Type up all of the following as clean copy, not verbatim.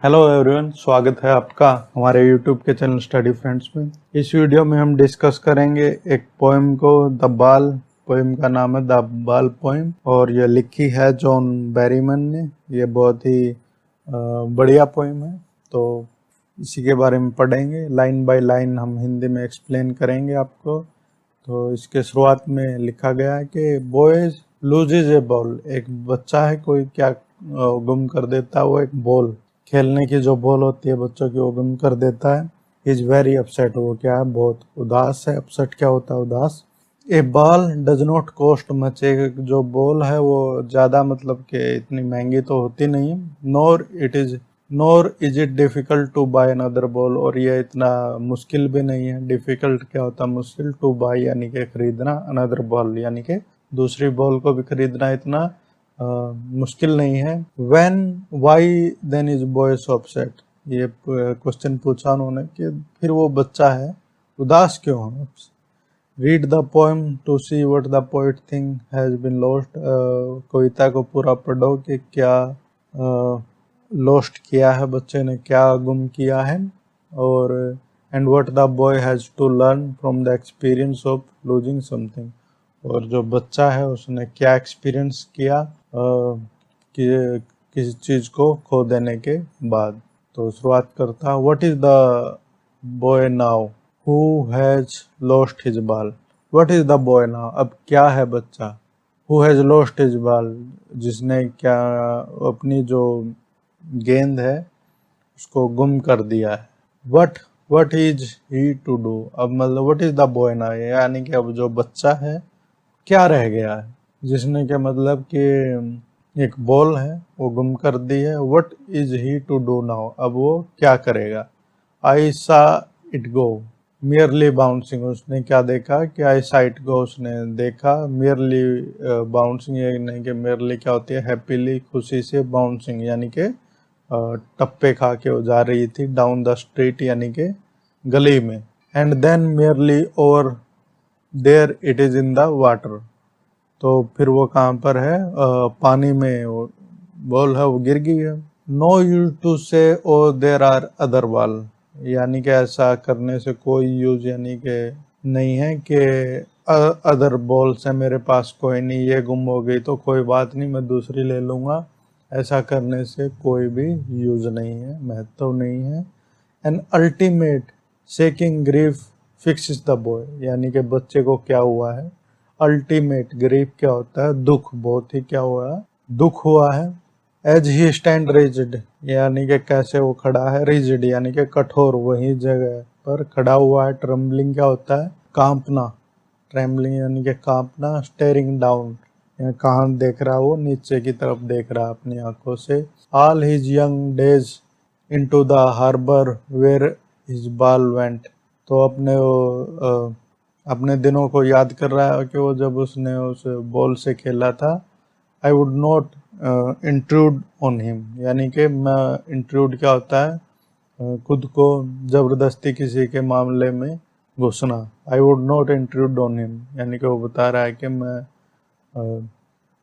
Hello everyone, स्वागत है आपका हमारे यूट्यूब के चैनल स्टडी फ्रेंड्स में। इस वीडियो में हम डिस्कस करेंगे एक पोएम को, द बाल। पोएम का नाम है द बाल पोएम और ये लिखी है जॉन बैरीमन ने। ये बहुत ही बढ़िया पोएम है, तो इसी के बारे में पढ़ेंगे। लाइन बाय लाइन हम हिंदी में एक्सप्लेन करेंगे आपको। तो इसके शुरुआत में लिखा गया है कि बॉयज लूजेज ए बॉल। एक बच्चा है, कोई क्या गुम कर देता है, वो एक बॉल, खेलने की जो बॉल होती है बच्चों की, वो गुम कर देता है। इज वेरी अपसेट, वो क्या है, बहुत उदास है। अपसेट क्या होता है, उदास। A ball does not cost much. एक जो बॉल है वो ज़्यादा मतलब कि इतनी महंगी तो होती नहीं है। Nor is it difficult to buy another ball, और ये इतना मुश्किल भी नहीं है। डिफ़िकल्ट क्या होता है, मुश्किल। टू बाय यानी कि खरीदना, अनदर बॉल यानी कि दूसरी बॉल को भी खरीदना इतना मुश्किल नहीं है। When, why then is boy so upset? ये क्वेश्चन पूछा उन्होंने कि फिर वो बच्चा है उदास क्यों है। Read the poem to see what the poet think has been lost. कविता को पूरा पढ़ो कि क्या लॉस्ट किया है बच्चे ने, क्या गुम किया है। और and what the boy has to learn from the experience of losing something. और जो बच्चा है उसने क्या एक्सपीरियंस किया कि किसी चीज़ को खो देने के बाद। तो शुरुआत करता है। What is the boy now who has lost his ball. What is the boy now, अब क्या है बच्चा। हु हैज लॉस्ट हिज बाल, जिसने क्या अपनी जो गेंद है उसको गुम कर दिया है। What is he to do, अब मतलब what is the boy now यानी कि अब जो बच्चा है क्या रह गया है। जिसने के मतलब कि एक बॉल है वो गुम कर दी है। What is he to do now, अब वो क्या करेगा। आई सा इट गो मियरली बाउंसिंग, उसने क्या देखा कि आई सा इट गो, उसने देखा। मियरली बाउंसिंग ये नहीं कि मियरली क्या होती है, हैप्पीली, खुशी से। बाउंसिंग यानी कि टप्पे खा के वो जा रही थी। डाउन द स्ट्रीट यानी कि गली में। And then merely over there it is in the water, तो फिर वो कहाँ पर है, पानी में वो बॉल है वो गिर गई है। नो यूज टू से ओ देर आर अदर बॉल, यानी कि ऐसा करने से कोई यूज यानी कि नहीं है कि अदर बॉल्स है मेरे पास, कोई नहीं, ये गुम हो गई तो कोई बात नहीं, मैं दूसरी ले लूँगा। ऐसा करने से कोई भी यूज नहीं है, महत्व नहीं है। An ultimate shaking grief fix the boy, यानी कि बच्चे को क्या हुआ है। अल्टीमेट ग्रीफ क्या होता है, दुख, बहुत ही क्या हुआ है, दुख हुआ है। एज ही स्टैंड रिजिड, यानी कि कैसे वो खड़ा है। रिजिड यानी कि कठोर, वही जगह पर खड़ा हुआ है। ट्रम्बलिंग क्या होता है, कांपना। ट्रम्बलिंग यानी कि कांपना। स्टेरिंग डाउन, कहाँ देख रहा है वो, नीचे की तरफ देख रहा है अपनी आंखों से। All his young days into the harbour where his ball went, तो अपने दिनों को याद कर रहा है कि वो जब उसने उस बॉल से खेला था। I would not intrude on him, यानी कि मैं, इंट्रूड क्या होता है, खुद को ज़बरदस्ती किसी के मामले में घुसना। I would not intrude on him, यानी कि वो बता रहा है कि मैं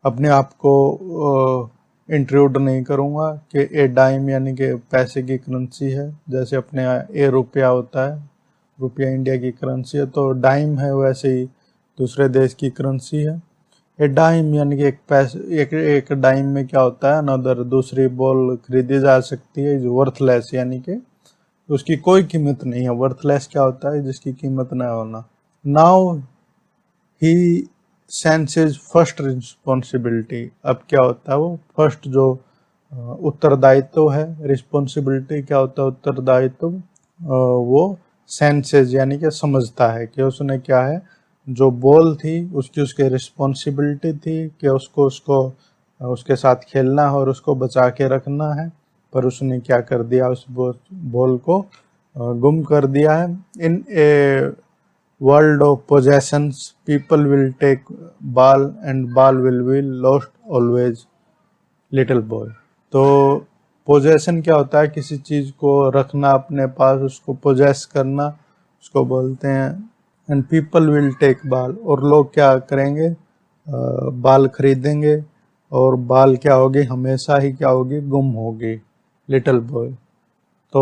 अपने आप को इंट्रूड नहीं करूँगा। कि ए डाइम यानी कि पैसे की करेंसी है, जैसे अपने यहाँ ए रुपया होता है, रुपया इंडिया की करेंसी है, तो डाइम है वैसे ही दूसरे देश की करेंसी है। ए डाइम यानी कि एक पैसे, एक डाइम में क्या होता है, अनदर दूसरी बॉल खरीदी जा सकती है। जो वर्थलेस यानी कि उसकी कोई कीमत नहीं है। वर्थलेस क्या होता है, जिसकी कीमत ना होना। Now he senses first responsibility, अब क्या होता है वो फर्स्ट जो उत्तरदायित्व है। रिस्पॉन्सिबिलिटी क्या होता है, उत्तरदायित्व। वो सेंसेज यानी कि समझता है कि उसने क्या है, जो बॉल थी उसकी उसके रिस्पॉन्सिबिलिटी थी कि उसको उसके साथ खेलना है और उसको बचा के रखना है। पर उसने क्या कर दिया, उस बॉल को गुम कर दिया है। In a world of possessions people will take ball and ball will be lost always little boy. तो पोजेशन क्या होता है, किसी चीज़ को रखना अपने पास, उसको पोजेस करना, उसको बोलते हैं। And people will take ball, और लोग क्या करेंगे, बाल खरीदेंगे, और बाल क्या होगी, हमेशा ही क्या होगी, गुम होगी। लिटिल बॉय, तो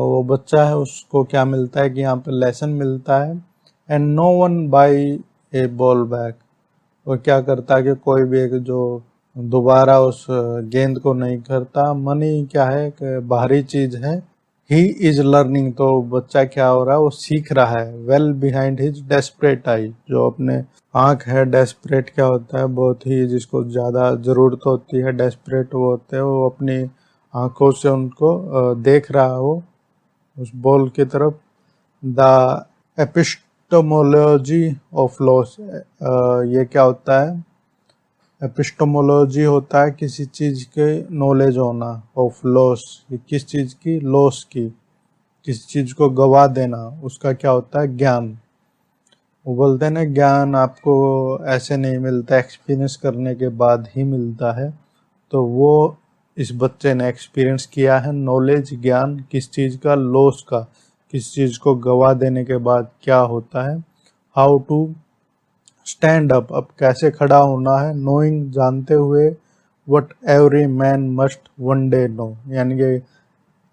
वो बच्चा है उसको क्या मिलता है कि यहाँ पे लेसन मिलता है। And no one buy a ball back, वो क्या करता है कि कोई भी एक जो दोबारा उस गेंद को नहीं करता। मनी क्या है कि बाहरी चीज है। ही इज लर्निंग, तो बच्चा क्या हो रहा है वो सीख रहा है। वेल बिहाइंड हिज डेस्परेट आई, जो अपने आंख है। डेस्परेट क्या होता है, बहुत ही जिसको ज्यादा जरूरत होती है, डेस्परेट वो होते हैं, वो अपनी आंखों से उनको देख रहा है वो उस बॉल की तरफ। द एपिस्टोमोलॉजी ऑफ लॉस, ये क्या होता है, एपिस्टोमोलॉजी होता है किसी चीज के नॉलेज होना, ऑफ लॉस किस चीज की, लॉस की, किसी चीज को गवा देना, उसका क्या होता है, ज्ञान। वो बोलते हैं ना ज्ञान आपको ऐसे नहीं मिलता, एक्सपीरियंस करने के बाद ही मिलता है। तो वो इस बच्चे ने एक्सपीरियंस किया है नॉलेज, ज्ञान किस चीज का, लॉस का, किस चीज को गवा देने के बाद क्या होता है। हाउ टू स्टैंड अप, अब कैसे खड़ा होना है। नोइंग, जानते हुए। What every man must one day know, यानी कि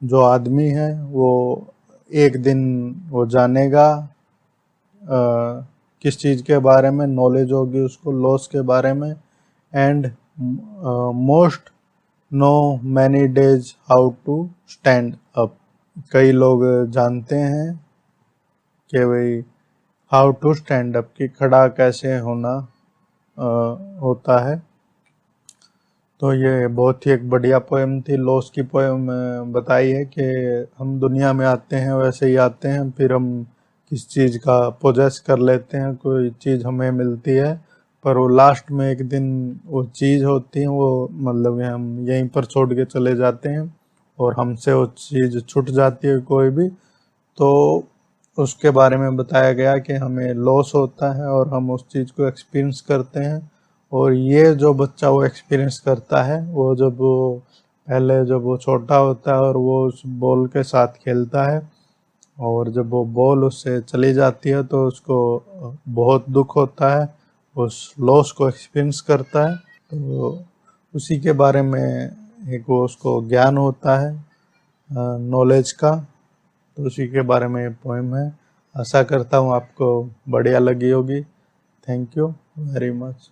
जो आदमी है वो एक दिन वो जानेगा किस चीज़ के बारे में नॉलेज होगी उसको, लॉस के बारे में। And most know many days how to stand up, कई लोग जानते हैं कि भाई हाउ टू स्टैंड अप, कि खड़ा कैसे होना होता है। तो ये बहुत ही एक बढ़िया पोएम थी, लॉस की पोएम बताई है कि हम दुनिया में आते हैं वैसे ही आते हैं, फिर हम किस चीज़ का पोजेस कर लेते हैं, कोई चीज़ हमें मिलती है, पर वो लास्ट में एक दिन वो चीज़ होती है वो मतलब हम यहीं पर छोड़ के चले जाते हैं और हमसे वो चीज़ छूट जाती है कोई भी। तो उसके बारे में बताया गया कि हमें लॉस होता है और हम उस चीज़ को एक्सपीरियंस करते हैं। और ये जो बच्चा वो एक्सपीरियंस करता है, वो जब वो पहले जब वो छोटा होता है और वो उस बॉल के साथ खेलता है और जब वो बॉल उससे चली जाती है तो उसको बहुत दुख होता है, उस लॉस को एक्सपीरियंस करता है। तो उसी के बारे में एक वो उसको ज्ञान होता है नॉलेज का। तो उसी के बारे में ये पोएम है। आशा करता हूँ आपको बढ़िया लगी होगी। Thank you very much.